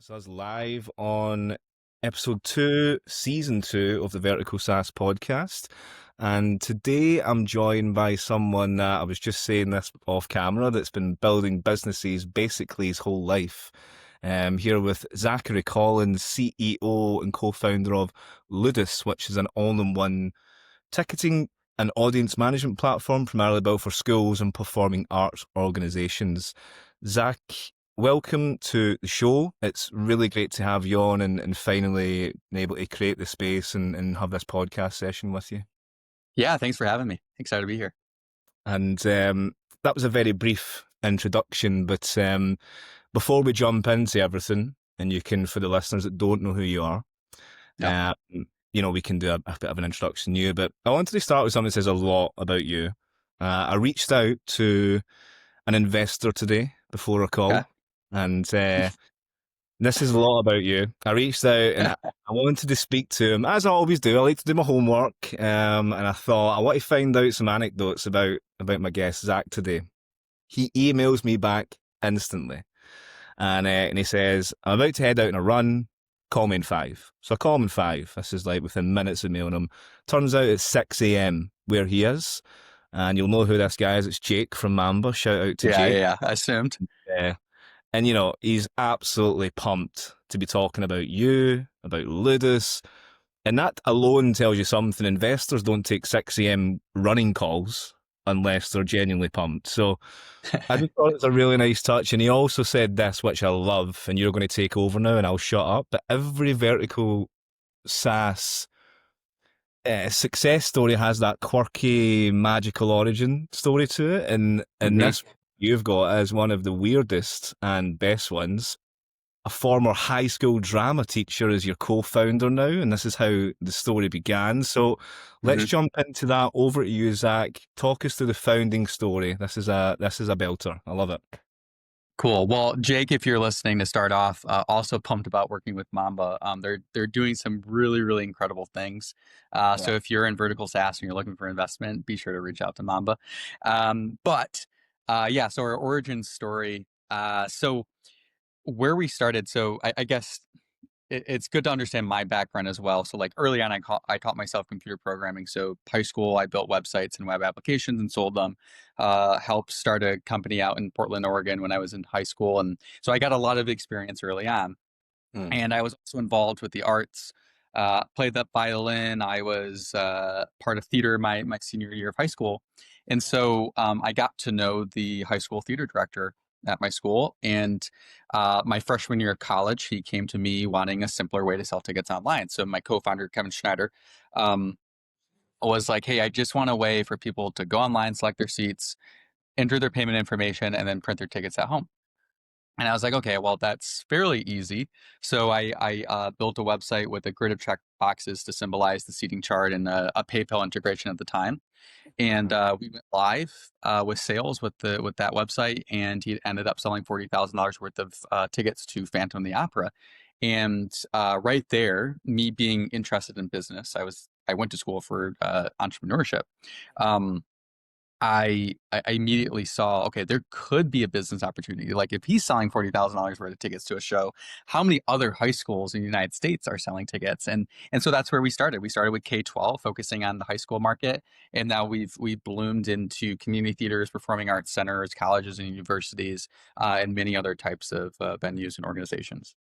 It's us live on episode 2, season 2 of the Vertical SaaS podcast. And today I'm joined by someone that I was just saying this off camera that's been building businesses basically his whole life. Here with Zachary Collins, CEO and co-founder of Ludus, which is an all-in-one ticketing and audience management platform primarily built for schools and performing arts organizations. Zach, welcome to the show. It's really great to have you on and finally been able to create the space and have this podcast session with you. Yeah, thanks for having me. Excited to be here. And that was a very brief introduction, but before we jump into everything, and you can, for the listeners that don't know who you are, we can do a bit of an introduction to you, but I wanted to start with something that says a lot about you. I reached out to an investor today before a call, and this is a lot about you. I reached out and I wanted to speak to him, as I always do. I like to do my homework, and I thought I want to find out some anecdotes about my guest, Zack, today. He emails me back instantly, and he says, I'm about to head out on a run. Call me in 5. So I call him in 5. This is like within minutes of mailing him. Turns out it's 6 a.m. where he is. And you'll know who this guy is. It's Jake from Mamba. Shout out to Jake. Yeah, I assumed. And, he's absolutely pumped to be talking about you, about Ludus. And that alone tells you something. Investors don't take 6 a.m. running calls unless they're genuinely pumped. So I just thought it was a really nice touch. And he also said this, which I love, and you're going to take over now and I'll shut up, but every vertical SaaS success story has that quirky, magical origin story to it. And this you've got as one of the weirdest and best ones. A former high school drama teacher is your co-founder now, and this is how the story began. So let's jump into that. Over to you, Zach. Talk us through the founding story. This is a belter. I love it. Cool. Well, Jake, if you're listening, to start off, also pumped about working with Mamba. They're doing some really, really incredible things. So if you're in vertical SaaS and you're looking for investment, be sure to reach out to Mamba. So our origin story. So where we started, so I guess it's good to understand my background as well. So like early on, I taught myself computer programming. So high school, I built websites and web applications and sold them. Helped start a company out in Portland, Oregon when I was in high school. And so I got a lot of experience early on. And I was also involved with the arts, played the violin. I was part of theater my senior year of high school. And so I got to know the high school theater director at my school. And my freshman year of college, he came to me wanting a simpler way to sell tickets online. So my co-founder, Kevin Schneider, was like, hey, I just want a way for people to go online, select their seats, enter their payment information, and then print their tickets at home. And I was like, okay, well, that's fairly easy. So I built a website with a grid of check boxes to symbolize the seating chart and a PayPal integration at the time. And we went live with sales with that website, and he ended up selling $40,000 worth of tickets to Phantom of the Opera. And right there, me being interested in business, I went to school for entrepreneurship. I immediately saw, okay, there could be a business opportunity. Like if he's selling $40,000 worth of tickets to a show, how many other high schools in the United States are selling tickets? And so that's where we started. We started with K-12, focusing on the high school market, and now we've bloomed into community theaters, performing arts centers, colleges and universities, and many other types of venues and organizations.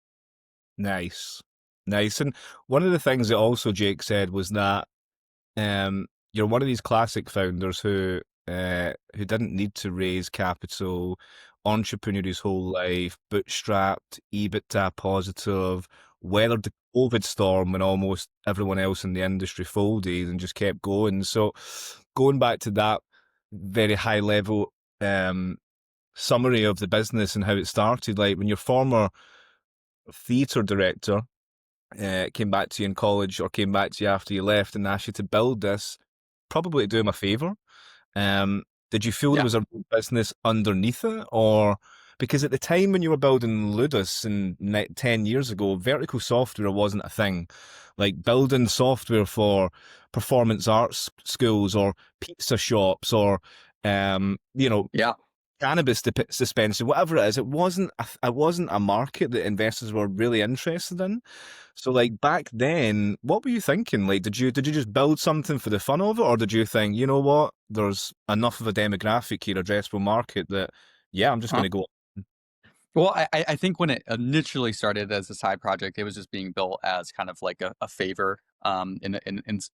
Nice. And one of the things that also Jake said was that you're one of these classic founders who didn't need to raise capital, entrepreneur his whole life, bootstrapped, EBITDA positive, weathered the COVID storm when almost everyone else in the industry folded and just kept going. So going back to that very high level summary of the business and how it started, like when your former theatre director came back to you in college or came back to you after you left and asked you to build this, probably to do him a favor. Did you feel there was a business underneath it? Or because at the time when you were building Ludus 10 years ago, vertical software wasn't a thing. Like building software for performance arts schools or pizza shops or, cannabis suspension, whatever it is, it wasn't a market that investors were really interested in. So like back then, what were you thinking? Like, did you just build something for the fun of it, or did you think, you know what, there's enough of a demographic here, addressable market that, yeah, I'm just going Huh? to go. Well, I think when it initially started as a side project, it was just being built as kind of like a favor, in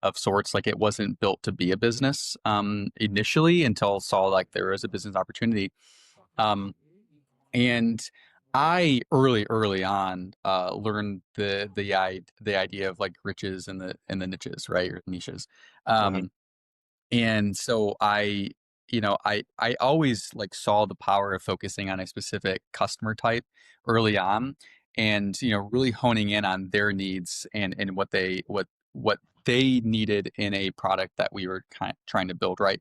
of sorts. Like it wasn't built to be a business, initially, until saw like there was a business opportunity. Um, and I early on learned the idea of like riches and the niches, right, or niches. Uh-huh. Um, and so I always like saw the power of focusing on a specific customer type early on, and really honing in on their needs and what they needed in a product that we were trying to build, right.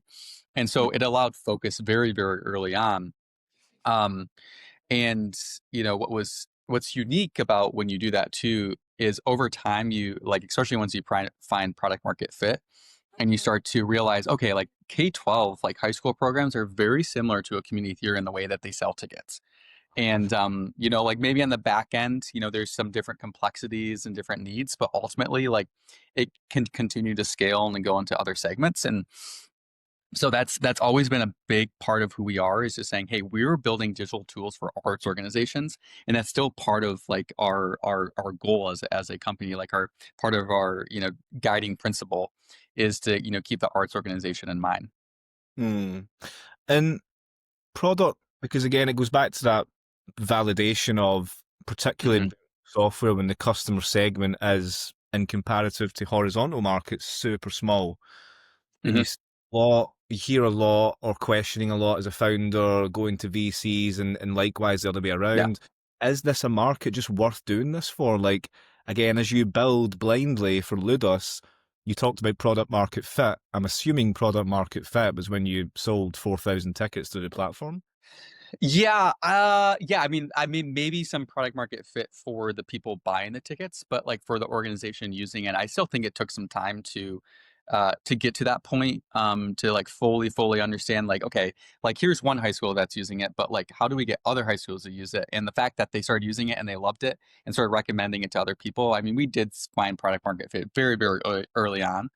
And so it allowed focus very, very early on. um and what's unique about when you do that too is over time, you like, especially once you find product market fit, and you start to realize, okay, like K-12, like high school programs, are very similar to a community theater in the way that they sell tickets. And like maybe on the back end, there's some different complexities and different needs, but ultimately, like, it can continue to scale and go into other segments. And so that's always been a big part of who we are, is just saying, hey, we're building digital tools for arts organizations, and that's still part of like our goal as a company. Like, our part of our guiding principle is to keep the arts organization in mind. Hmm. And product, because again, it goes back to that validation of particularly Hmm. in software when the customer segment is in comparative to horizontal markets super small, and Hmm. you hear a lot or questioning a lot as a founder going to VCs and likewise the other way Yeah. around. Is this a market just worth doing this for? Like, again, as you build blindly for Ludus, you talked about product market fit. I'm assuming product market fit was when you sold 4,000 tickets to the platform. Yeah, yeah. I mean, maybe some product market fit for the people buying the tickets, but like for the organization using it, I still think it took some time to get to that point, to like fully understand, like, okay, like here's one high school that's using it, but like, how do we get other high schools to use it? And the fact that they started using it and they loved it and started recommending it to other people. I mean, we did find product market fit very, very early on,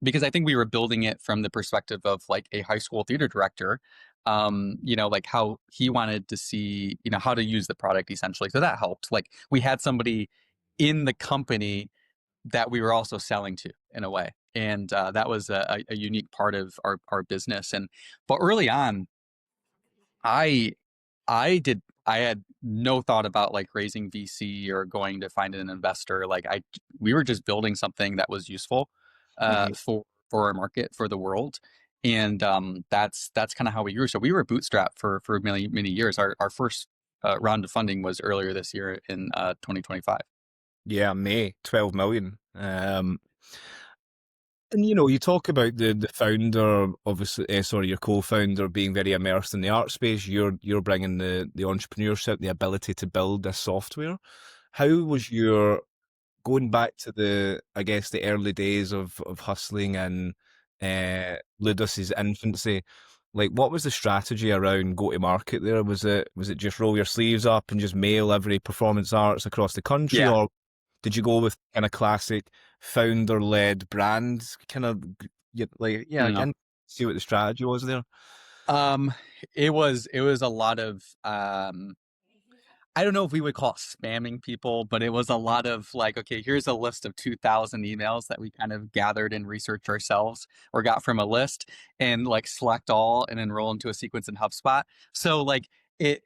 because I think we were building it from the perspective of like a high school theater director, like how he wanted to see, how to use the product essentially. So that helped. Like, we had somebody in the company that we were also selling to in a way. And that was a unique part of our business. But early on, I I had no thought about like raising VC or going to find an investor. Like, we were just building something that was useful Mhm. for our market, for the world. And that's kind of how we grew. So we were bootstrapped for many years. Our first round of funding was earlier this year in 2025. Yeah, May 12 million. And you talk about the founder, obviously, sorry, your co-founder being very immersed in the art space. You're bringing the entrepreneurship, the ability to build this software. How was your going back to I guess, the early days of hustling and Ludus's infancy? Like, what was the strategy around go to market there? Was it just roll your sleeves up and just mail every performance arts across the country, Yeah. or did you go with kind of classic founder-led brands? Kind of, yeah, No. again, see what the strategy was there. Um, it was a lot of I don't know if we would call it spamming people, but it was a lot of like, okay, here's a list of 2,000 emails that we kind of gathered and researched ourselves or got from a list, and like select all and enroll into a sequence in HubSpot. So like,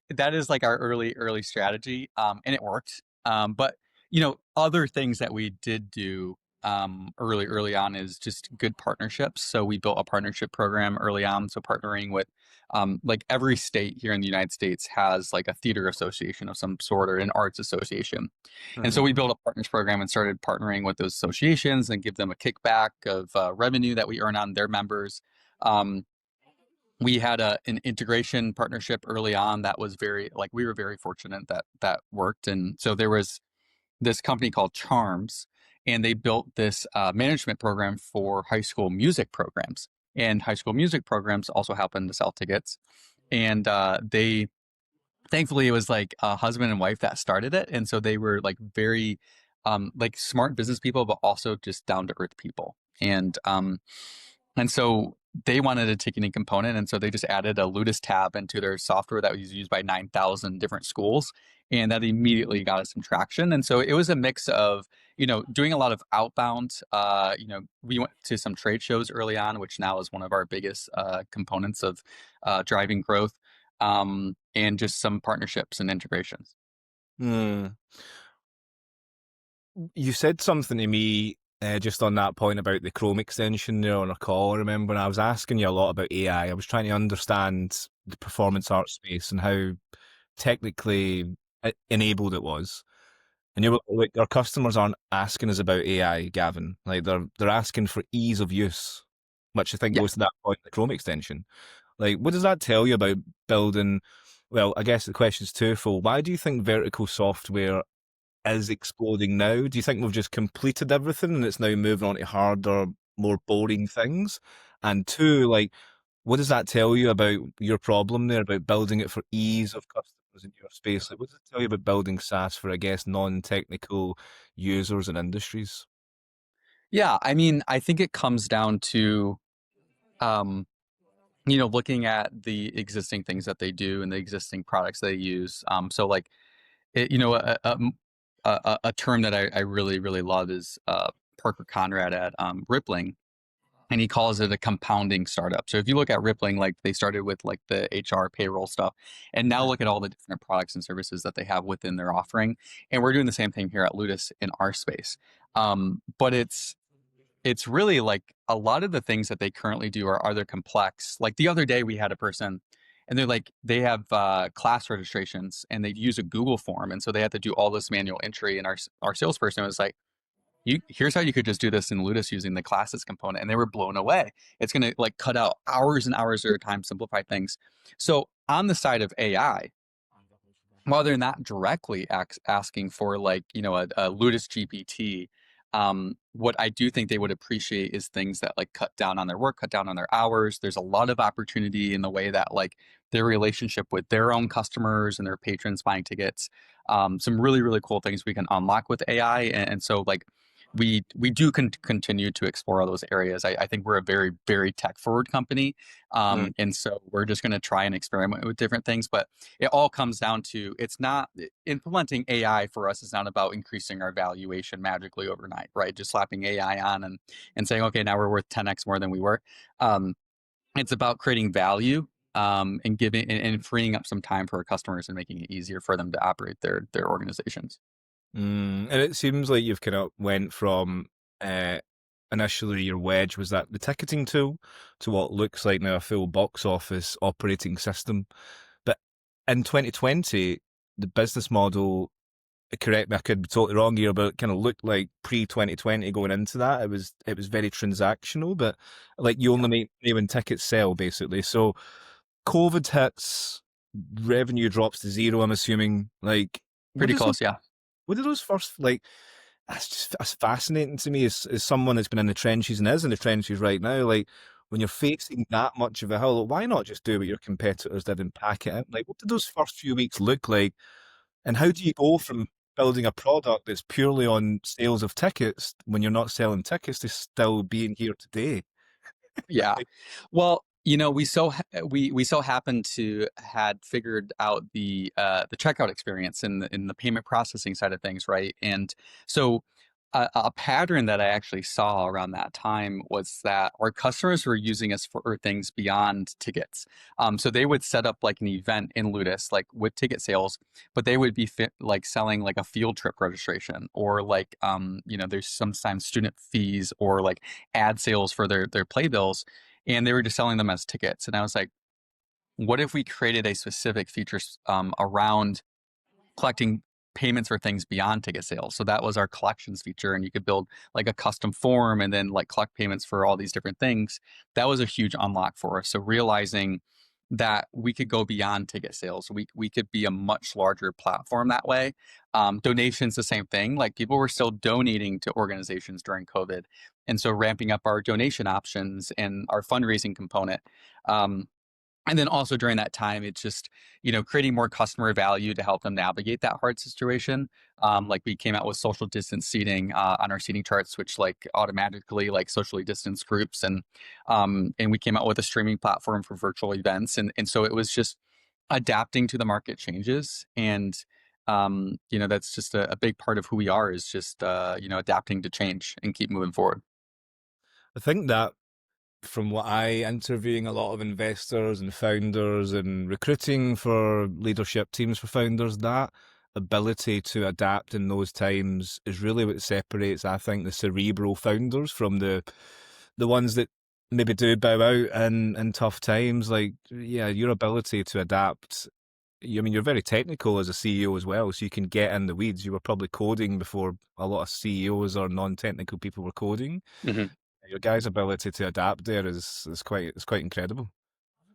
that is like our early strategy, and it worked. But other things that we did do early on is just good partnerships. So we built a partnership program early on. So partnering with like every state here in the United States has like a theater association of some sort or an arts association. And so Hmm. we built a partners program and started partnering with those associations and give them a kickback of revenue that we earn on their members. Um, we had an integration partnership early on that was very, like, we were very fortunate that that worked. And so there was this company called Charms, and they built this management program for high school music programs. And high school music programs also happen to sell tickets. and they thankfully it was like a husband and wife that started it, and so they were like very like smart business people, but also just down to earth people, and so they wanted a ticketing component, and so they just added a Ludus tab into their software that was used by 9,000 different schools, and that immediately got us some traction. And so it was a mix of doing a lot of outbound. We went to some trade shows early on, which now is one of our biggest components of driving growth, and just some partnerships and integrations. Hmm. You said something to me just on that point about the Chrome extension there on a call. I remember, and I was asking you a lot about AI. I was trying to understand the performance art space and how technically enabled it was. And you were like, our customers aren't asking us about AI, Gavin. Like they're asking for ease of use, which I think Yeah. goes to that point, the Chrome extension. Like, what does that tell you about building? Well, I guess the question is twofold. Why do you think vertical software is exploding now? Do you think we've just completed everything and it's now moving on to harder, more boring things? And two, like, what does that tell you about your problem there, about building it for ease of customers in your space? Like, what does it tell you about building SaaS for, I guess, non-technical users and industries? Yeah, I mean, I think it comes down to um, looking at the existing things that they do and the existing products they use. So like, a term that I really, really love is Parker Conrad at Rippling, and he calls it a compounding startup. So if you look at Rippling, like they started with like the HR payroll stuff, and now look at all the different products and services that they have within their offering. And we're doing the same thing here at Ludus in our space. But it's really like a lot of the things that they currently do are they're complex. Like the other day we had a person and they're like they have class registrations and they use a Google form, and so they have to do all this manual entry, and our salesperson was like, here's how you could just do this in Ludus using the classes component, and they were blown away. It's going to like cut out hours and hours of their time, simplify things. So on the side of AI, while they're not directly asking for like a Ludus GPT, what I do think they would appreciate is things that like cut down on their work, cut down on their hours. There's a lot of opportunity in the way that like their relationship with their own customers and their patrons buying tickets. Some really really cool things we can unlock with AI, and so like we do continue to explore all those areas. I think we're a very very tech forward company, Mm, and so we're just going to try and experiment with different things, but it all comes down to it's not implementing AI for us is not about increasing our valuation magically overnight, right? Just slapping AI on and saying, okay, now we're worth 10x more than we were. Um, it's about creating value, and giving and freeing up some time for our customers and making it easier for them to operate their organizations. and it seems like you've kind of went from uh, initially your wedge was that the ticketing tool to what looks like now a full box office operating system. But in 2020, the business model, correct me, I could be totally wrong here, but it kind of looked like pre 2020 going into that. It was very transactional, but like you only make money when tickets sell, basically. So COVID hits, revenue drops to zero. I'm assuming. Like, what Pretty is close, yeah. what are those first like? That's fascinating to me as someone that's been in the trenches and is in the trenches right now. Like when you're facing that much of a hill, why not just do what your competitors did and pack it in? Like, what did those first few weeks look like? And how do you go from building a product that's purely on sales of tickets when you're not selling tickets to still being here today? Yeah. Like, Well, we so happened to had figured out the checkout experience in the payment processing side of things, right? And so a pattern that I actually saw around that time was that our customers were using us for things beyond tickets. So they would set up like an event in Ludus, like with ticket sales, but they would be like selling like a field trip registration, or like there's sometimes student fees or like ad sales for their playbills, and they were just selling them as tickets. And I was like, what if we created a specific feature around collecting payments for things beyond ticket sales? So that was our collections feature, and you could build like a custom form and then like collect payments for all these different things. That was a huge unlock for us. So realizing that we could go beyond ticket sales, we could be a much larger platform that way. Donations, the same thing. Like people were still donating to organizations during COVID, and so ramping up our donation options and our fundraising component. Um, And then also during that time, it's just, creating more customer value to help them navigate that hard situation. Like we came out with social distance seating on our seating charts, which like automatically like socially distanced groups, and we came out with a streaming platform for virtual events, and so it was just adapting to the market changes, and that's just a big part of who we are, is just adapting to change and keep moving forward. I think that from what I interviewing a lot of investors and founders and recruiting for leadership teams for founders, that ability to adapt in those times is really what separates, I think, the cerebral founders from the ones that maybe do bow out in tough times. Like, yeah, your ability to adapt. I mean, you're very technical as a CEO as well, so you can get in the weeds. You were probably coding before a lot of CEOs or non-technical people were coding. Your guy's ability to adapt there is quite incredible.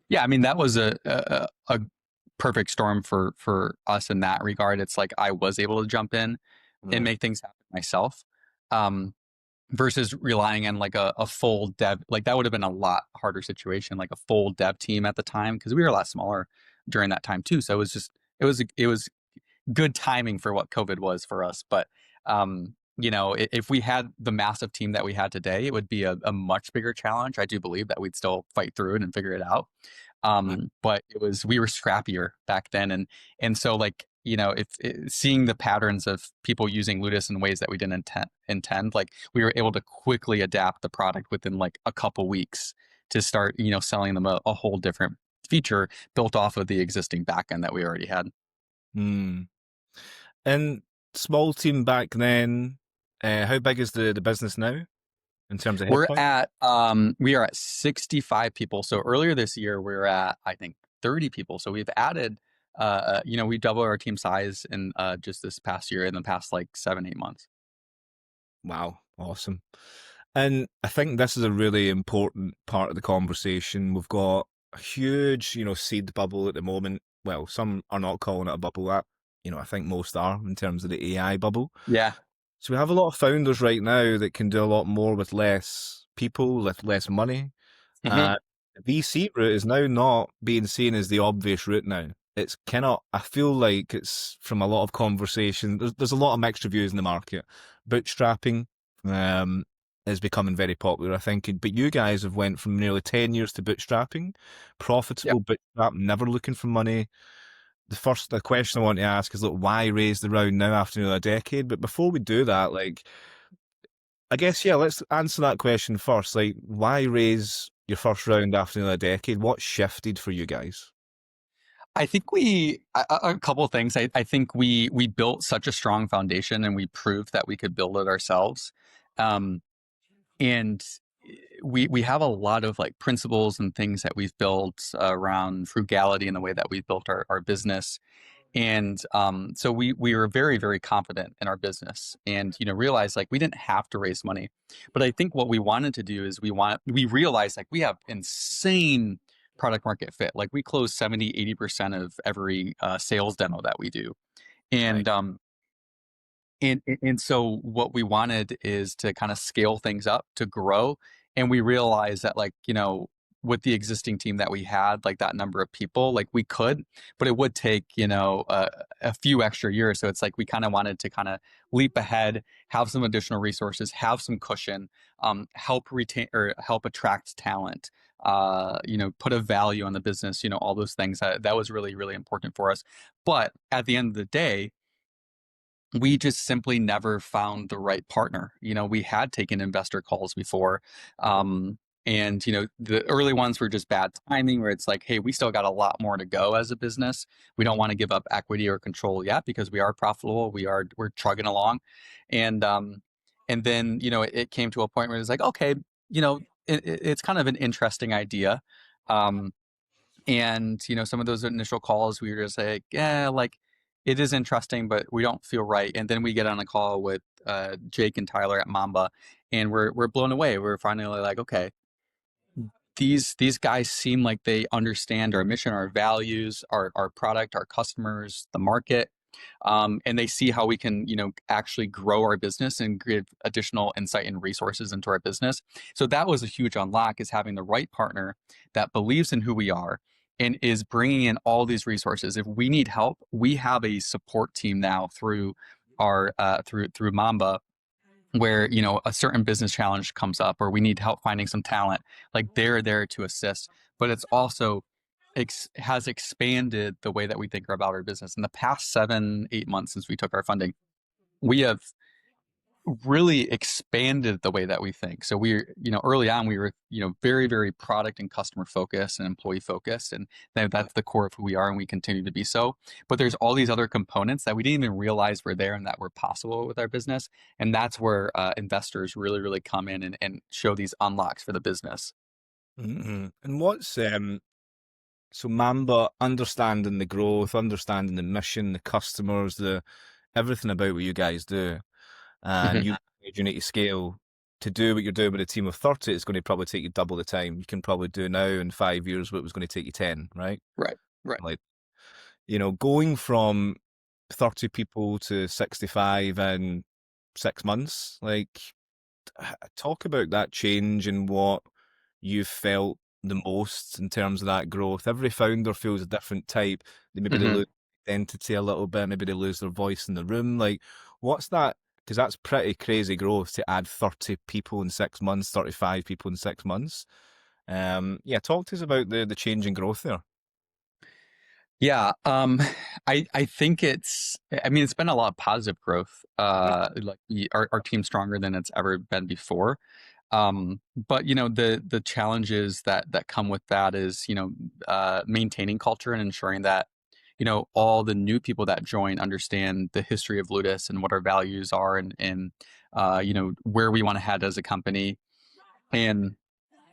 Yeah, I mean that was a perfect storm for us in that regard. It's like I was able to jump in and Mm. make things happen myself, um, versus relying on like a full dev. Like that would have been a lot harder situation, like a full dev team at the time, because we were a lot smaller during that time too. So it was good timing for what COVID was for us. But if we had the massive team that we had today, it would be a much bigger challenge. I do believe that we'd still fight through it and figure it out. But we were scrappier back then, and so like if seeing the patterns of people using Ludus in ways that we didn't intend, like we were able to quickly adapt the product within like a couple weeks to start selling them a whole different feature built off of the existing backend that we already had. Mm. And small team back then. How big is the business now in terms of We're headcount? at we are at 65 people. So earlier this year we were at, I think, 30 people. So we've added we doubled our team size in just this past year, in the past like 7-8 months. Wow, awesome. And I think this is a really important part of the conversation. We've got a huge, seed bubble at the moment. Well, some are not calling it a bubble. That, I think most are in terms of the AI bubble. Yeah. So we have a lot of founders right now that can do a lot more with less people, with less money. Hmm. The VC route is now not being seen as the obvious route now. It's cannot. I feel like it's from a lot of conversation. There's a lot of mixed reviews in the market. Bootstrapping is becoming very popular, I think. But you guys have went from nearly 10 years to bootstrapping, Yep. profitable bootstrap, never looking for money. The question I want to ask is, look, why raise the round now after nearly a decade? But before we do that, like, I guess, yeah, let's answer that question first. Like, why raise your first round after nearly a decade? What shifted for you guys? I think a couple of things. I think we built such a strong foundation, and we proved that we could build it ourselves. Um, and we have a lot of like principles and things that we've built around frugality in the way that we've built our business. And so we were very, very confident in our business, and realized like we didn't have to raise money. But I think what we wanted to do is we realized like we have insane product market fit. Like we close 70-80% of every sales demo that we do. Right. And so what we wanted is to kind of scale things up to grow. And we realized that like, with the existing team that we had, like that number of people, like we could, but it would take, a few extra years. So it's like we kind of wanted to kind of leap ahead, have some additional resources, have some cushion, help retain or help attract talent, put a value on the business, all those things. That was really, really important for us. But at the end of the day, we just simply never found the right partner. We had taken investor calls before. And the early ones were just bad timing, where it's like, hey, we still got a lot more to go as a business. We don't want to give up equity or control yet, because we are profitable. We're chugging along. And then, it came to a point where it's like, okay, it's kind of an interesting idea. Um, and some of those initial calls, we were just like, yeah, like it is interesting, but we don't feel right. And then we get on a call with Jake and Tyler at Mamba, and we're blown away. We're finally like, okay, these guys seem like they understand our mission, our values, our product, our customers, the market. And they see how we can, actually grow our business and give additional insight and resources into our business. So that was a huge unlock, is having the right partner that believes in who we are and is bringing in all these resources. If we need help, we have a support team now through our through Mamba, where a certain business challenge comes up or we need help finding some talent. Like they're there to assist, but it's also has expanded the way that we think about our business. In the past 7-8 months since we took our funding, we have really expanded the way that we think. So early on we were, very, very product and customer focused and employee focused. And that's the core of who we are. And we continue to be so, but there's all these other components that we didn't even realize were there and that were possible with our business. And that's where investors really, really come in and show these unlocks for the business. And what's so Mamba, understanding the growth, understanding the mission, the customers, the everything about what you guys do, and Mhm. you need to scale to do what you're doing with a team of 30. It's going to probably take you double the time. You can probably do now in 5 years what was going to take you 10, right? Right. Right. Like, going from 30 people to 65 in 6 months, like, talk about that change and what you felt the most in terms of that growth. Every founder feels a different type. Maybe they Mhm. lose identity a little bit. Maybe they lose their voice in the room. Like, what's that? Because that's pretty crazy growth to add 30 people in 6 months, 35 people in 6 months. Yeah, talk to us about the change in growth there. Yeah, I think it's been a lot of positive growth. Like our team's stronger than it's ever been before. But the challenges that come with that is maintaining culture and ensuring that all the new people that join understand the history of Ludus and what our values are and where we want to head as a company. And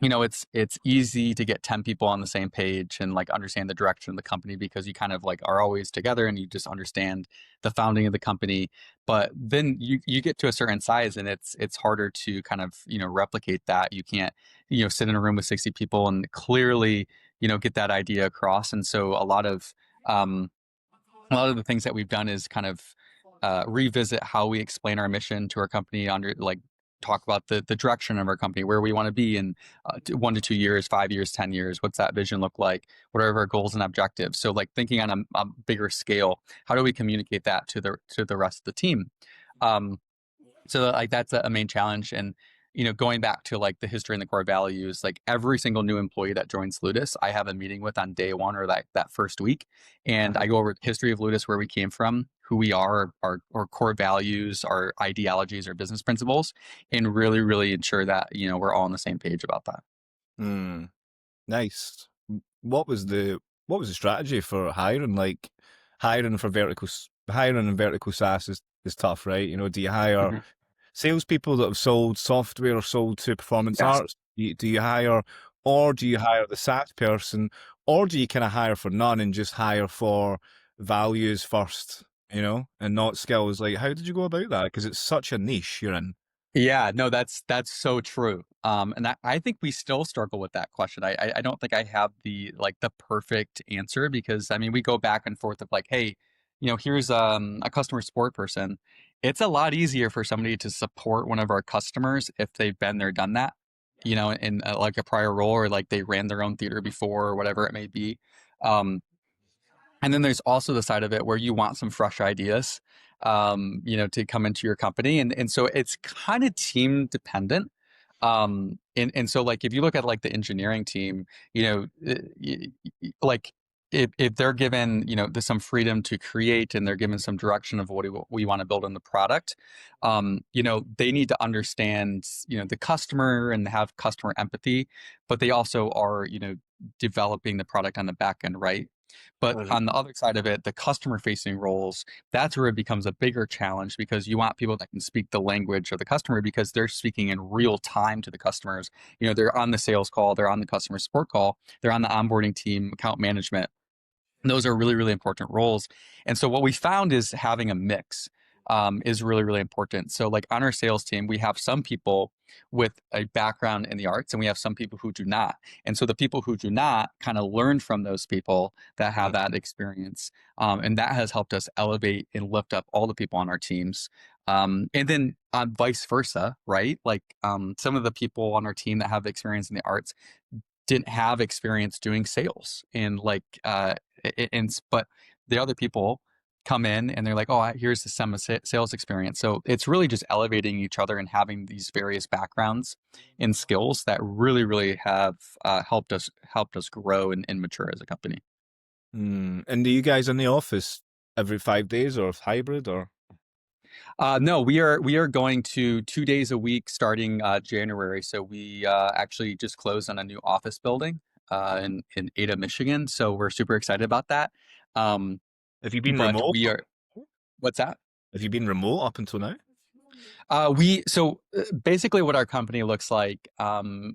it's easy to get 10 people on the same page and like understand the direction of the company because you kind of like are always together and you just understand the founding of the company. But then you get to a certain size and it's harder to kind of replicate that. You can't sit in a room with 60 people and clearly get that idea across. And so um a lot of the things that we've done is kind of revisit how we explain our mission to our company, under like talk about the direction of our company, where we want to be in 1 to 2 years, 5 years, 10 years. What's that vision look like? What are our goals and objectives? So like thinking on a bigger scale, how do we communicate that to the rest of the team? Um, so like that's a main challenge. And going back to like the history and the core values, like every single new employee that joins Ludus I have a meeting with on day one or that first week, and I go over the history of Ludus, where we came from, who we are, our core values, our ideologies, our business principles, and really, really ensure that we're all on the same page about that. Hmm. Nice. What was the strategy for hiring? Like, hiring in vertical SaaS is tough, right? Do you hire Mhm. salespeople that have sold software or sold to performance Yes. arts? Do you hire the SaaS person, or do you kind of hire for none and just hire for values first, and not skills? Like, how did you go about that? Because it's such a niche you're in. Yeah, no, that's so true. And I think we still struggle with that question. I don't think I have the perfect answer, because I mean we go back and forth of like, hey, here's a customer support person. It's a lot easier for somebody to support one of our customers if they've been there, done that, in like a prior role, or like they ran their own theater before or whatever it may be. Um, and then there's also the side of it where you want some fresh ideas, to come into your company. And so it's kind of team dependent. And so like if you look at like the engineering team, like if they're given, some freedom to create and they're given some direction of what we want to build in the product, they need to understand, the customer and have customer empathy, but they also are, developing the product on the back end, right? But on the other side of it, the customer facing roles, that's where it becomes a bigger challenge, because you want people that can speak the language of the customer, because they're speaking in real time to the customers. They're on the sales call, they're on the customer support call, they're on the onboarding team, account management. Those are really, really important roles. And so what we found is having a mix is really, really important. So like on our sales team, we have some people with a background in the arts and we have some people who do not. And so the people who do not kind of learn from those people that have that experience. And that has helped us elevate and lift up all the people on our teams. And then vice versa, right? Like some of the people on our team that have experience in the arts didn't have experience doing sales, and like but the other people come in and they're like, oh, here's the sales experience. So it's really just elevating each other and having these various backgrounds and skills that really have helped us grow and mature as a company. And are you guys in the office every 5 days or hybrid or? No, we are going to 2 days a week starting January. So we actually just closed on a new office building in Ada, Michigan. So we're super excited about that. Um, Have you been but remote? we are. What's that? Have you been remote up until now? Basically what our company looks like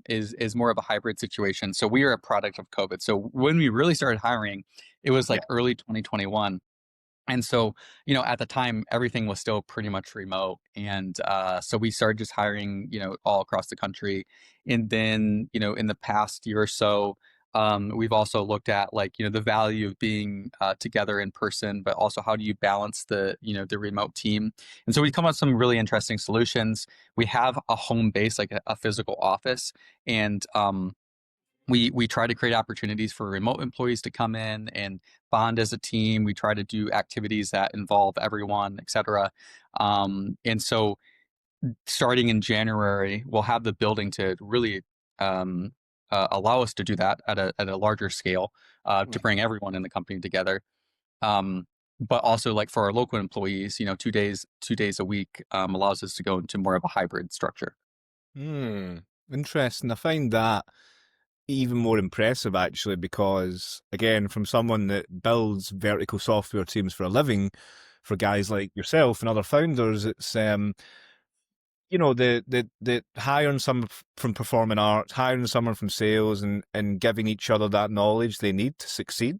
is more of a hybrid situation. So we are a product of COVID. So when we really started hiring, it was Yeah. like early 2021. And so, at the time, everything was still pretty much remote. And so we started just hiring, all across the country. And then, in the past year or so, we've also looked at like, the value of being together in person, but also how do you balance the remote team? And so we come up with some really interesting solutions. We have a home base, like a physical office. And we try to create opportunities for remote employees to come in and bond as a team. We try to do activities that involve everyone, et cetera. And so starting in January, we'll have the building to really um, allow us to do that at a larger scale, to bring everyone in the company together. Um, but also like for our local employees, 2 days a week allows us to go into more of a hybrid structure. Hmm. Interesting. I find that even more impressive actually because again, from someone that builds vertical software teams for a living, for guys like yourself and other founders, it's the hiring someone from performing arts, hiring someone from sales, and giving each other that knowledge they need to succeed.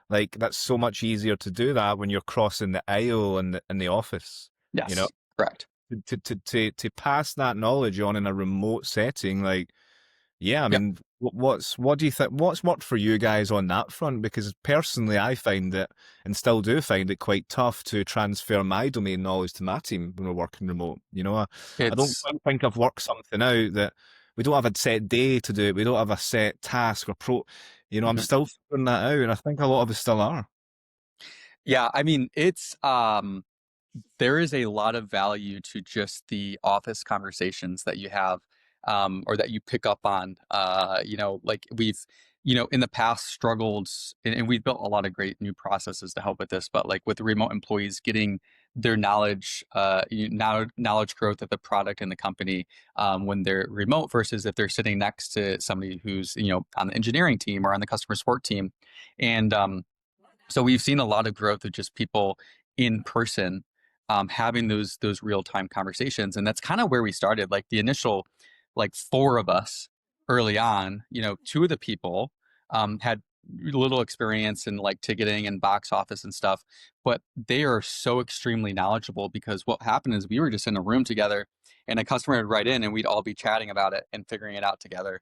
Like that's so much easier to do that when you're crossing the aisle in the office. You know, Yes, correct. to pass that knowledge on in a remote setting, like yeah, I Yep. mean, what do you think? What's worked for you guys on that front? Because personally, I find it, and still do find it quite tough to transfer my domain knowledge to my team when we're working remote. I don't It's quite think I've worked something out that we don't have a set day to do it. We don't have a set task or pro. I'm Mhm. still figuring that out, and I think a lot of us still are. Yeah, I mean, there is a lot of value to just the office conversations that you have, or that you pick up on. Like we've, in the past struggled, and we've built a lot of great new processes to help with this. But like with remote employees, getting their knowledge growth of the product and the company when they're remote versus if they're sitting next to somebody who's on the engineering team or on the customer support team, and so we've seen a lot of growth of just people in person, having those real time conversations, and that's kind of where we started. Like the initial, like four of us early on, two of the people had little experience in like ticketing and box office and stuff, but they are so extremely knowledgeable because what happened is we were just in a room together, and a customer would write in, and we'd all be chatting about it and figuring it out together,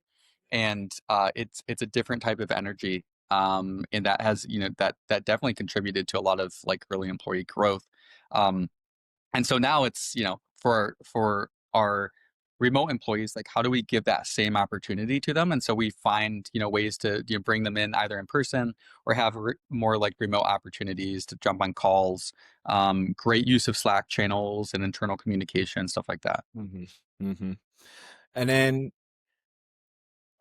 and it's a different type of energy, and that has that definitely contributed to a lot of like early employee growth, um, and so now it's for our remote employees, like how do we give that same opportunity to them, and so we find ways to bring them in either in person or have more like remote opportunities to jump on calls, great use of Slack channels and internal communication, stuff like that. hmm hmm And then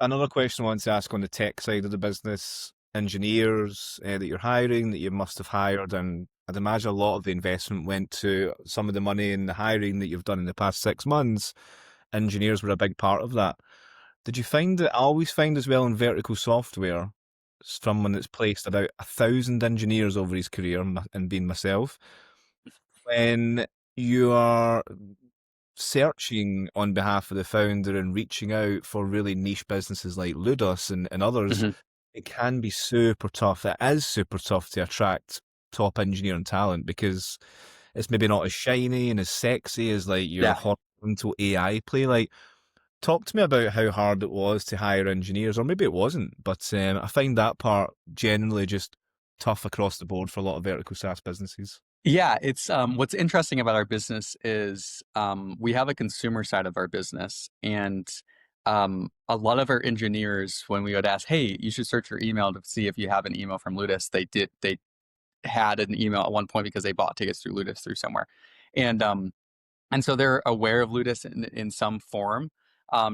another question I wanted to ask on the tech side of the business, engineers that you're hiring, that you must have hired, and I'd imagine a lot of the investment went to some of the money in the hiring that you've done in the past 6 months. Engineers were a big part of that. Did you find that I always find as well in vertical software, someone that's placed about 1,000 engineers over his career, and being myself, when you are searching on behalf of the founder and reaching out for really niche businesses like Ludus and others, Mhm. it can be super tough. It is super tough to attract top engineering talent because it's maybe not as shiny and as sexy as like your Yeah. horizontal AI play. Like, talk to me about how hard it was to hire engineers, or maybe it wasn't, but I find that part generally just tough across the board for a lot of vertical SaaS businesses. Yeah, it's what's interesting about our business is we have a consumer side of our business, and a lot of our engineers, when we would ask, "Hey, you should search your email to see if you have an email from Ludus," they had an email at one point because they bought tickets through Ludus through somewhere, and so they're aware of Ludus in some form,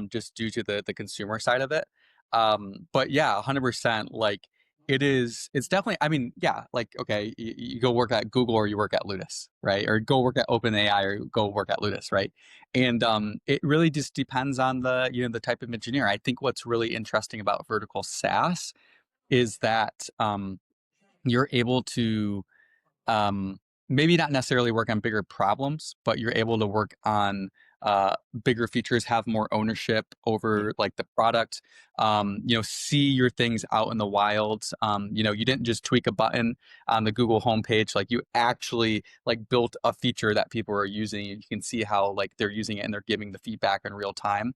just due to the consumer side of it. But yeah, 100%. Like it's definitely. I mean, yeah, like okay, you go work at Google or you work at Ludus, right? Or go work at OpenAI or go work at Ludus, right? And it really just depends on the type of engineer. I think what's really interesting about vertical SaaS is that you're able to um, maybe not necessarily work on bigger problems, but you're able to work on bigger features, have more ownership Yeah. over like the product, see your things out in the wild. You didn't just tweak a button on the Google homepage, like you actually like built a feature that people are using. You can see how like they're using it and they're giving the feedback in real time.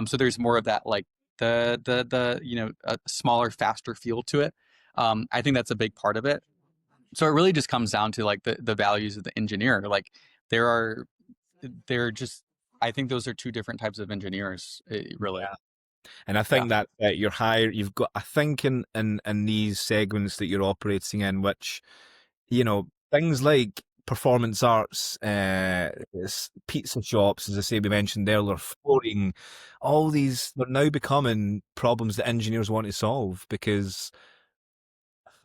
So there's more of that like the a smaller, faster feel to it. I think that's a big part of it. So it really just comes down to like the values of the engineer. Like there are they're just I think those are two different types of engineers, really. Yeah. And I Yeah. think that you're higher. You've got, I think, in these segments that you're operating in, which things like performance arts, pizza shops, as I say, we mentioned earlier, flooring, all these, they're now becoming problems that engineers want to solve because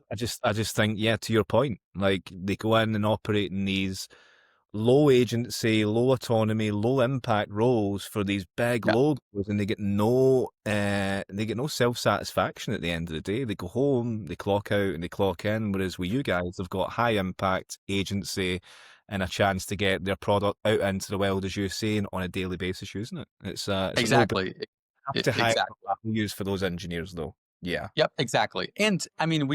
I just think, yeah, to your point, like they go in and operate in these low agency, low autonomy, low impact roles for these big Yeah. logos, and they get no self satisfaction at the end of the day. They go home, they clock out, and they clock in. Whereas with you guys, they've got high impact agency and a chance to get their product out into the world, as you're saying, on a daily basis using it. It's a no, but Exactly. have to hire Exactly. values for those engineers, though. Yeah, Yep, exactly. And I mean,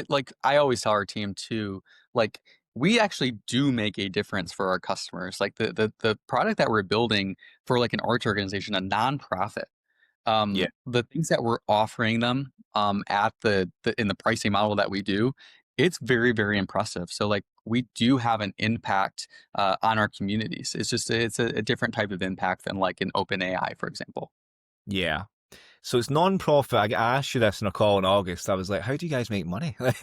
like I always tell our team too, like we actually do make a difference for our customers. Like the product that we're building for like an arts organization, a nonprofit, yeah. the things that we're offering them at the in the pricing model that we do, it's very, very impressive. So like we do have an impact on our communities. It's a different type of impact than like an open AI, for example. Yeah. So it's non-profit. I asked you this in a call in August. I was like, "How do you guys make money? Like,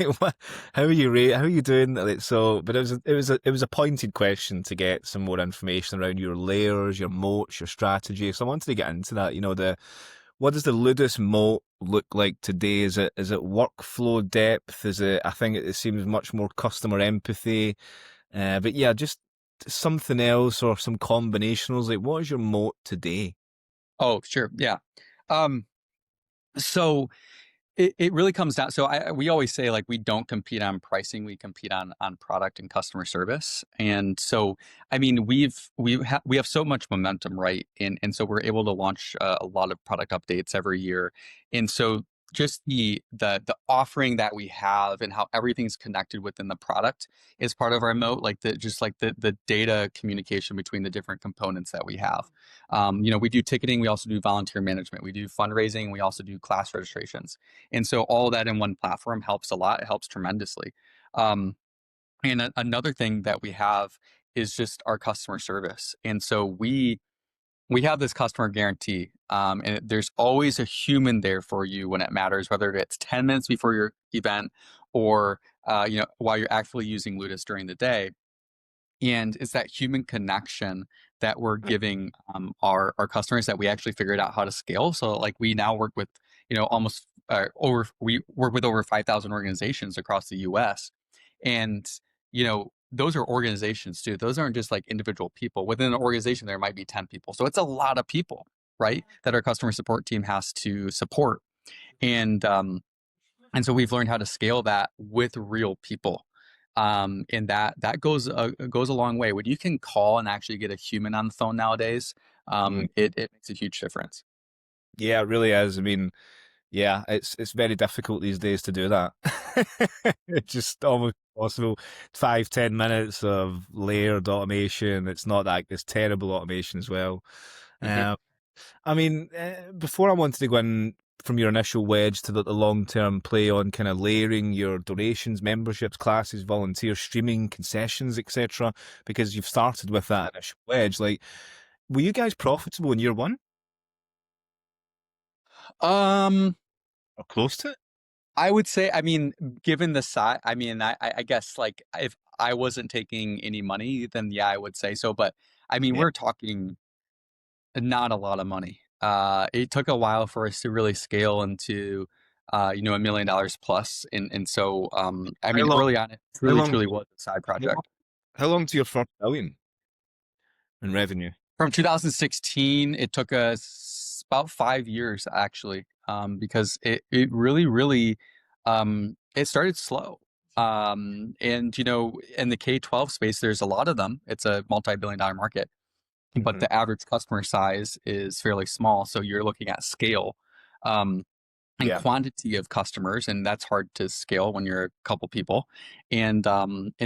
how are you How are you doing?" Like, so, but it was a pointed question to get some more information around your layers, your moats, your strategy. So I wanted to get into that. What does the Ludus moat look like today? Is it workflow depth? I think it seems much more customer empathy. But yeah, just something else or some combinationals. Like, what is your moat today? Oh, sure. Yeah. Um, so it really comes down. So we always say like we don't compete on pricing, we compete on product and customer service. And so I mean we have so much momentum, right? And so we're able to launch a lot of product updates every year. And so just the offering that we have and how everything's connected within the product is part of our moat, like the data communication between the different components that we have. We do ticketing, we also do volunteer management, we do fundraising, we also do class registrations. And so all that in one platform helps a lot. It helps tremendously. Um, and another thing that we have is just our customer service. And so we have this customer guarantee, and there's always a human there for you when it matters, whether it's 10 minutes before your event or while you're actually using Ludus during the day. And it's that human connection that we're giving our customers that we actually figured out how to scale. So like we now work with almost over we work with over 5,000 organizations across the U.S. And those are organizations too. Those aren't just like individual people. Within an organization, there might be 10 people. So it's a lot of people, right? That our customer support team has to support. And so we've learned how to scale that with real people. And that goes a long way. When you can call and actually get a human on the phone nowadays, Mm. it makes a huge difference. Yeah, it really is. I mean, yeah, it's very difficult these days to do that. It's just almost impossible. 5-10 minutes of layered automation. It's not that it's terrible automation as well. Mhm. Um, I mean, before I wanted to go in from your initial wedge to the long-term play on kind of layering your donations, memberships, classes, volunteer streaming, concessions, etc., because you've started with that initial wedge. Like, were you guys profitable in year one? Um, or close to it? I would say, I mean, given the size, I mean, I guess like if I wasn't taking any money, then yeah, I would say so. But I mean, Yeah. we're talking not a lot of money. It took a while for us to really scale into, $1 million plus, and so I How mean, long? early on, it How truly, long? truly was a side How long, project. how long to your first billion in revenue? From 2016, it took us about 5 years actually, because it really, really, it started slow. And in the K-12 space, there's a lot of them. It's a multi-billion-dollar market, but Hmm. the average customer size is fairly small. So you're looking at scale. Um, and Yeah. quantity of customers, and that's hard to scale when you're a couple people. And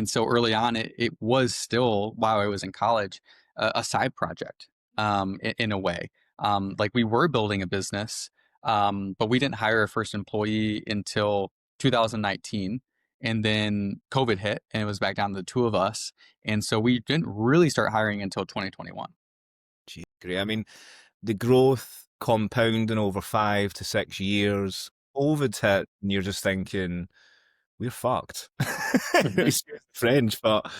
so early on, it was still, while I was in college, a side project, in a way. Like we were building a business, but we didn't hire a first employee until 2019. And then COVID hit, and it was back down to the two of us. And so we didn't really start hiring until 2021. Gee, great. I mean, the growth compounding over 5 to 6 years, COVID hit, and you're just thinking, we're fucked. Excuse the French, but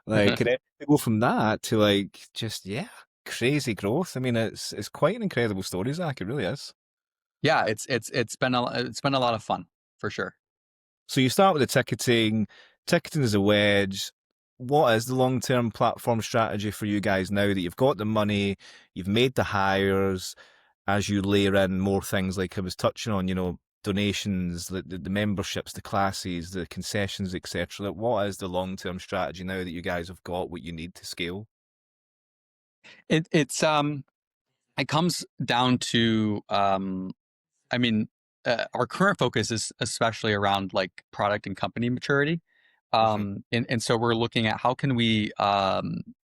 like, and then to go from that to like just crazy growth. I mean, it's quite an incredible story, Zach. It really is. Yeah, it's been a lot of fun for sure. So you start with the ticketing. Ticketing is a wedge. What is the long-term platform strategy for you guys now that you've got the money, you've made the hires, as you layer in more things like I was touching on, donations, the memberships, the classes, the concessions, etc. Like, what is the long-term strategy now that you guys have got what you need to scale? It comes down to, I mean, our current focus is especially around like product and company maturity. Hmm. And so we're looking at how can we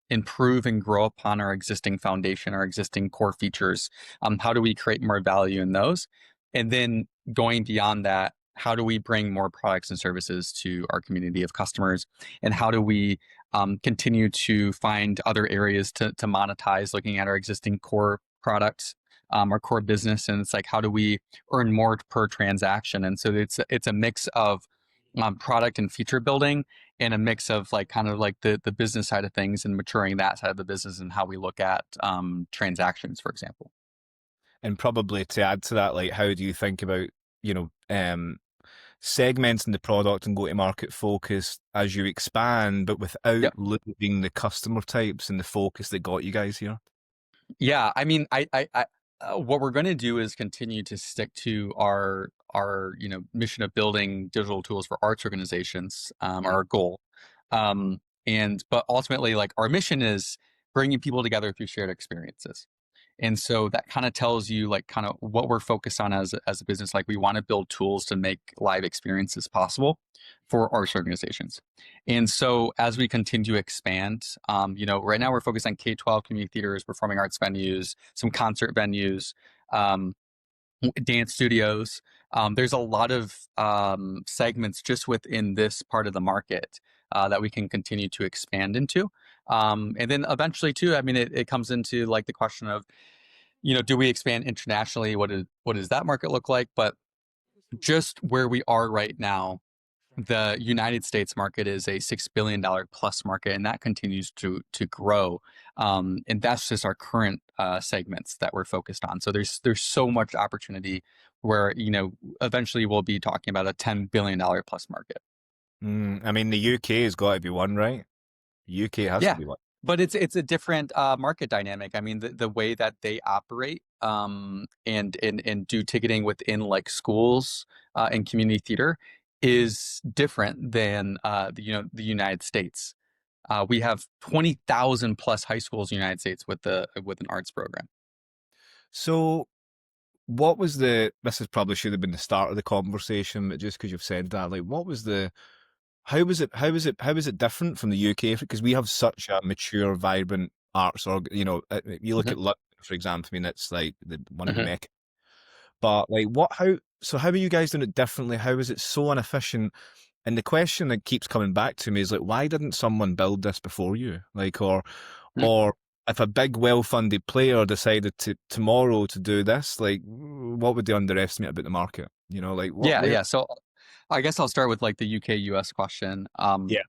improve and grow upon our existing foundation, our existing core features. How do we create more value in those? And then going beyond that, how do we bring more products and services to our community of customers? And how do we continue to find other areas to monetize, looking at our existing core products, our core business? And it's like, how do we earn more per transaction? And so it's a mix of product and feature building, and a mix of like kind of like the business side of things and maturing that side of the business and how we look at transactions, for example. And probably to add to that, like, how do you think about, you know, segmenting the product and go-to-market focus as you expand, but without Yep. losing the customer types and the focus that got you guys here? Yeah. I mean, what we're going to do is continue to stick to our mission of building digital tools for arts organizations, our goal. And but ultimately, like our mission is bringing people together through shared experiences. And so that kind of tells you like kind of what we're focused on as a business. Like we want to build tools to make live experiences possible for arts organizations. And so as we continue to expand, right now we're focused on K-12 community theaters, performing arts venues, some concert venues, um, dance studios. There's a lot of segments just within this part of the market that we can continue to expand into. And then eventually too, I mean, it comes into like the question of, do we expand internationally? What does that market look like? But just where we are right now, the United States market is a $6 billion plus market, and that continues to grow. And that's just our current segments that we're focused on. So there's so much opportunity where eventually we'll be talking about a $10 billion plus market. I mean, the UK has got to be one, right? UK has to Yeah, be one. but it's a different market dynamic. I mean, the way that they operate, and do ticketing within like schools and community theater is different than the United States. We have 20,000 plus high schools in the United States with an arts program. So, what was this is probably should have been the start of the conversation, but just because you've said that, like, what was how was it different from the UK? Because we have such a mature, vibrant arts, or you look Mhm, at London, for example. I mean, it's like one of the mhm. mecca. But like, how are you guys doing it differently? How is it so inefficient? And the question that keeps coming back to me is like, why didn't someone build this before you? Like, or if a big, well-funded player decided to tomorrow to do this, like, what would they underestimate about the market? You know, like what? Yeah, Where? yeah. So I guess I'll start with like the UK US question. Yeah.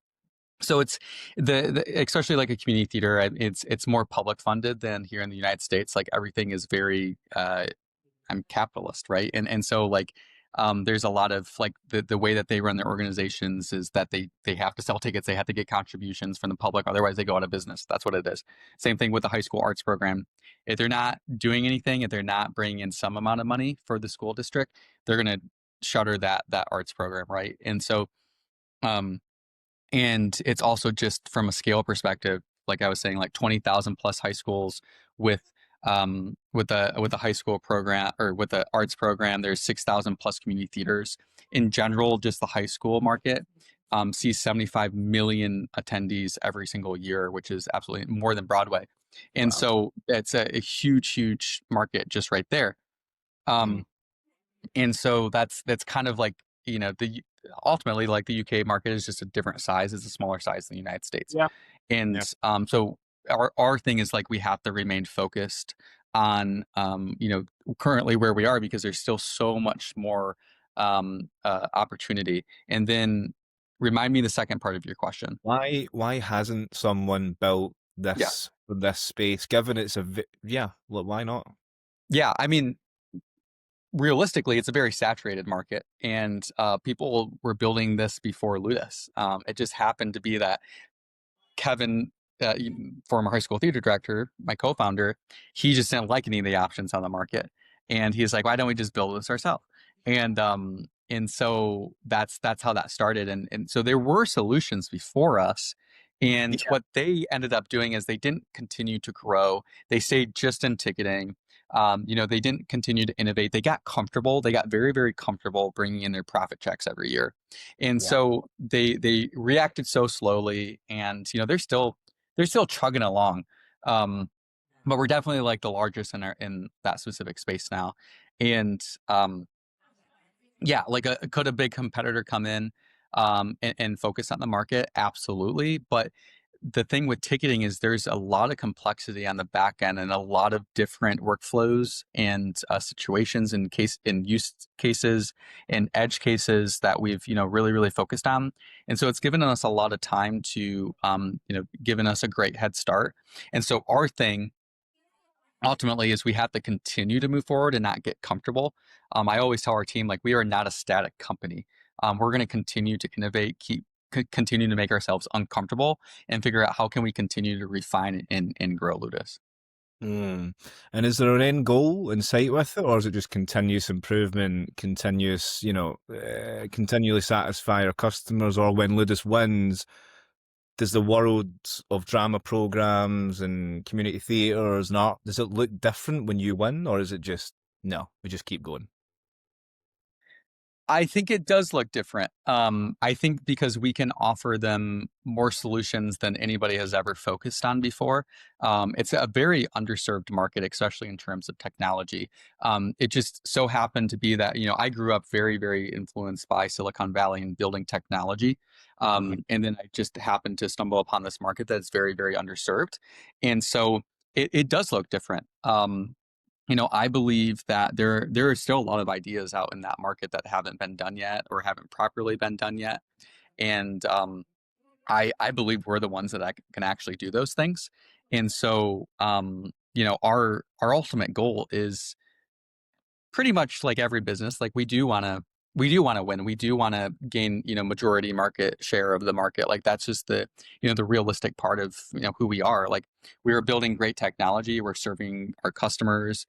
So it's especially like a community theater, it's more public funded than here in the United States. Like everything is very I'm capitalist, right? And so like there's a lot of like the way that they run their organizations is that they have to sell tickets, they have to get contributions from the public, otherwise they go out of business. That's what it is. Same thing with the high school arts program. If they're not doing anything, if they're not bringing in some amount of money for the school district, they're going to shutter that arts program, right? And so um and it's also just from a scale perspective, like I was saying, like 20,000 plus high schools with with a high school program or with the arts program, there's 6,000 plus community theaters. In general, just the high school market sees 75 million attendees every single year, which is absolutely more than Broadway. And Wow. so it's a huge, huge market just right there. Mm. Um, and so that's kind of like, the ultimately like the UK market is just a different size. It's a smaller size than the United States. Yeah. And Yeah. so our thing is like we have to remain focused on currently where we are, because there's still so much more opportunity. And then remind me the second part of your question. Why hasn't someone built Yeah. this space? Given it's yeah, look, why not? Yeah, I mean, realistically, it's a very saturated market, and people were building this before Ludus. It just happened to be that Kevin, former high school theater director, my co-founder, he just didn't like any of the options on the market, and he's like, "Why don't we just build this ourselves?" And so that's how that started. And so there were solutions before us, and Yeah. what they ended up doing is they didn't continue to grow. They stayed just in ticketing. They didn't continue to innovate. They got comfortable. They got very, very comfortable bringing in their profit checks every year. And Yeah. so they reacted so slowly, and they're still chugging along. Um, but we're definitely like the largest in that specific space now. And yeah, like could a big competitor come in and focus on the market? Absolutely. But the thing with ticketing is there's a lot of complexity on the back end and a lot of different workflows and situations and use cases and edge cases that we've really really focused on. And so it's given us a lot of time to given us a great head start. And so our thing ultimately is we have to continue to move forward and not get comfortable. I always tell our team, like, we are not a static company. We're going to continue to innovate, continue to make ourselves uncomfortable, and figure out how can we continue to refine and grow Ludus. Mm. And is there an end goal in sight with it, or is it just continuous improvement, continuous, continually satisfy our customers? Or when Ludus wins, does the world of drama programs and community theatres and art, does it look different when you win, or is it just no, we just keep going? I think it does look different. I think because we can offer them more solutions than anybody has ever focused on before. It's a very underserved market, especially in terms of technology. It just so happened to be that, I grew up very, very influenced by Silicon Valley and building technology. Mm. And then I just happened to stumble upon this market that's very, very underserved. And so it does look different. I believe that there are still a lot of ideas out in that market that haven't been done yet or haven't properly been done yet. And I believe we're the ones that can actually do those things. And so our ultimate goal is pretty much like every business, like we do want to win. We do want to gain, majority market share of the market. Like that's just the realistic part of, who we are. Like we are building great technology. We're serving our customers.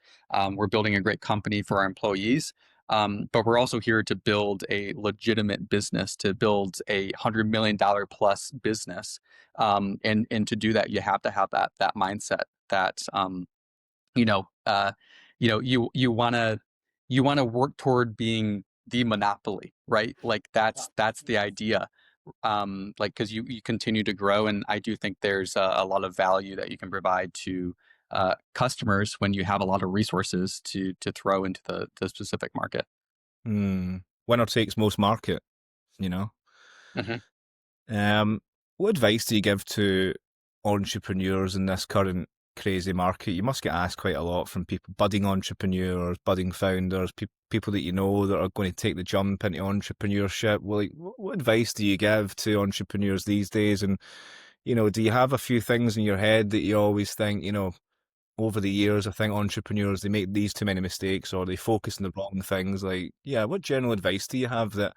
We're building a great company for our employees. But we're also here to build a legitimate business, to build $100 million plus business. And to do that, you have to have that mindset that, you know, uh, you want to work toward being the monopoly, right? Like that's the idea. Like because you continue to grow, and I do think there's a lot of value that you can provide to customers when you have a lot of resources to throw into the specific market. Mm. Winner takes most market, you know. Mhm. Um, what advice do you give to entrepreneurs in this current crazy market. You must get asked quite a lot from people, budding entrepreneurs, budding founders, people that you know that are going to take the jump into entrepreneurship. Well, like, what advice do you give to entrepreneurs these days? And, do you have a few things in your head that you always think, over the years, I think entrepreneurs, they make these too many mistakes or they focus on the wrong things. Like, yeah, what general advice do you have that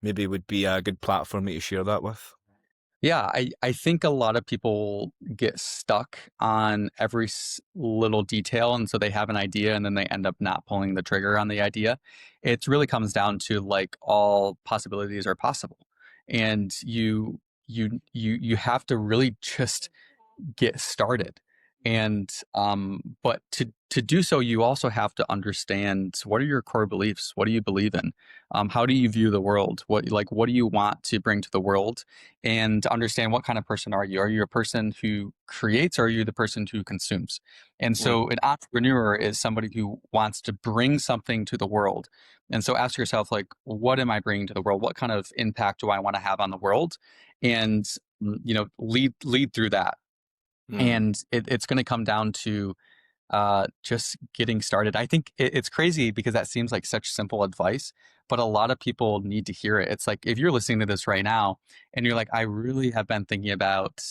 maybe would be a good platform to share that with? Yeah, I think a lot of people get stuck on every little detail. And so they have an idea and then they end up not pulling the trigger on the idea. It really comes down to like all possibilities are possible. And you have to really just get started. And but to do so, you also have to understand what are your core beliefs? What do you believe in? How do you view the world? What do you want to bring to the world? And to understand what kind of person are you? Are you a person who creates or are you the person who consumes? And Mm. so an entrepreneur is somebody who wants to bring something to the world. And so ask yourself, like, what am I bringing to the world? What kind of impact do I want to have on the world? And lead through that. Mm. And it's going to come down to just getting started. I think it's crazy because that seems like such simple advice, but a lot of people need to hear it. It's like if you're listening to this right now and you're like, I really have been thinking about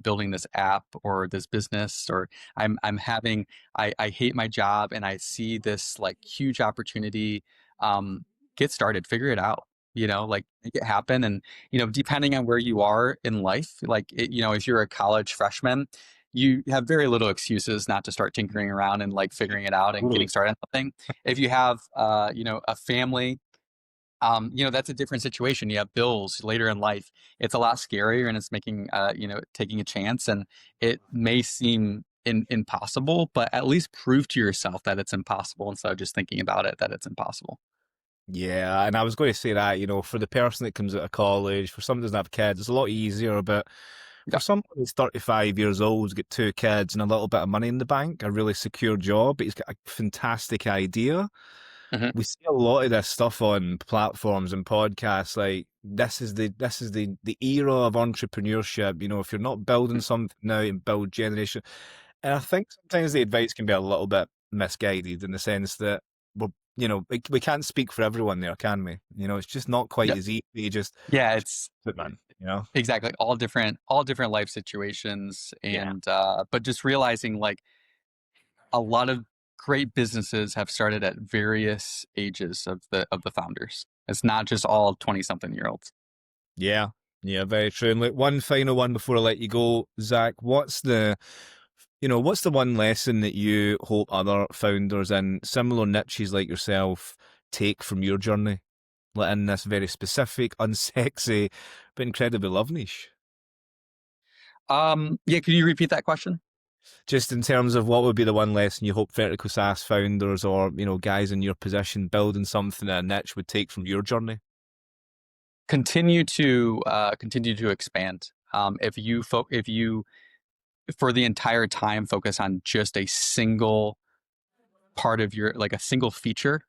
building this app or this business, or I hate my job and I see this like huge opportunity. Get started, figure it out. Like make it happen. And depending on where you are in life, like if you're a college freshman, you have very little excuses not to start tinkering around and like figuring it out and getting Totally. started on something. If you have, a family, that's a different situation. You have bills later in life. It's a lot scarier and it's making, taking a chance, and it may seem impossible, but at least prove to yourself that it's impossible instead of just thinking about it, that it's impossible. Yeah, and I was going to say that, for the person that comes out of college, for someone who doesn't have kids, it's a lot easier. But for Yeah. someone who's 35 years old, who's got two kids and a little bit of money in the bank, a really secure job, but he's got a fantastic idea. Hmm. We see a lot of this stuff on platforms and podcasts. Like this is the era of entrepreneurship. If you're not building something now and build generation, and I think sometimes the advice can be a little bit misguided in the sense that we can't speak for everyone there, can we? It's just not quite Yeah. as easy. Just Yeah. It's man. exactly all different life situations. Yeah. And, but just realizing like, a lot of great businesses have started at various ages of the founders. It's not just all 20 something year olds. Yeah, yeah, very true. And look, one final one before I let you go, Zach. What's the one lesson that you hope other founders in similar niches like yourself take from your journey, like in this very specific, unsexy, but incredibly love niche? Yeah, could you repeat that question? Just in terms of what would be the one lesson you hope vertical SaaS founders or guys in your position building something in a niche would take from your journey? Continue to expand. If you for the entire time focus on just a single part of your, like a single feature,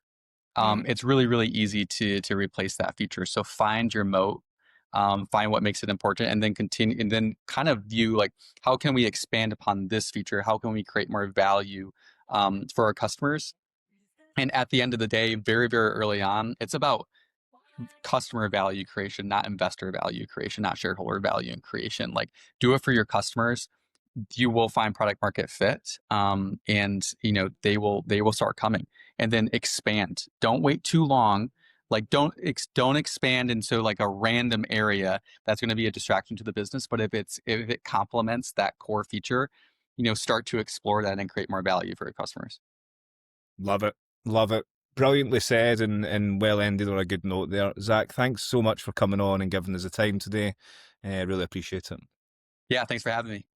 Mm. it's really really easy to replace that feature. So find your moat, find what makes it important, and then continue, and then kind of view like, how can we expand upon this feature? How can we create more value for our customers? And at the end of the day, very very early on, it's about customer value creation, not investor value creation, not shareholder value creation. Like, do it for your customers. You will find product market fit, and they will start coming. And then expand. Don't wait too long. Like, don't expand into like a random area that's going to be a distraction to the business. But if it complements that core feature, start to explore that and create more value for your customers. Love it. Love it. Brilliantly said and well ended on a good note there. Zach, thanks so much for coming on and giving us the time today. Really appreciate it. Yeah, thanks for having me.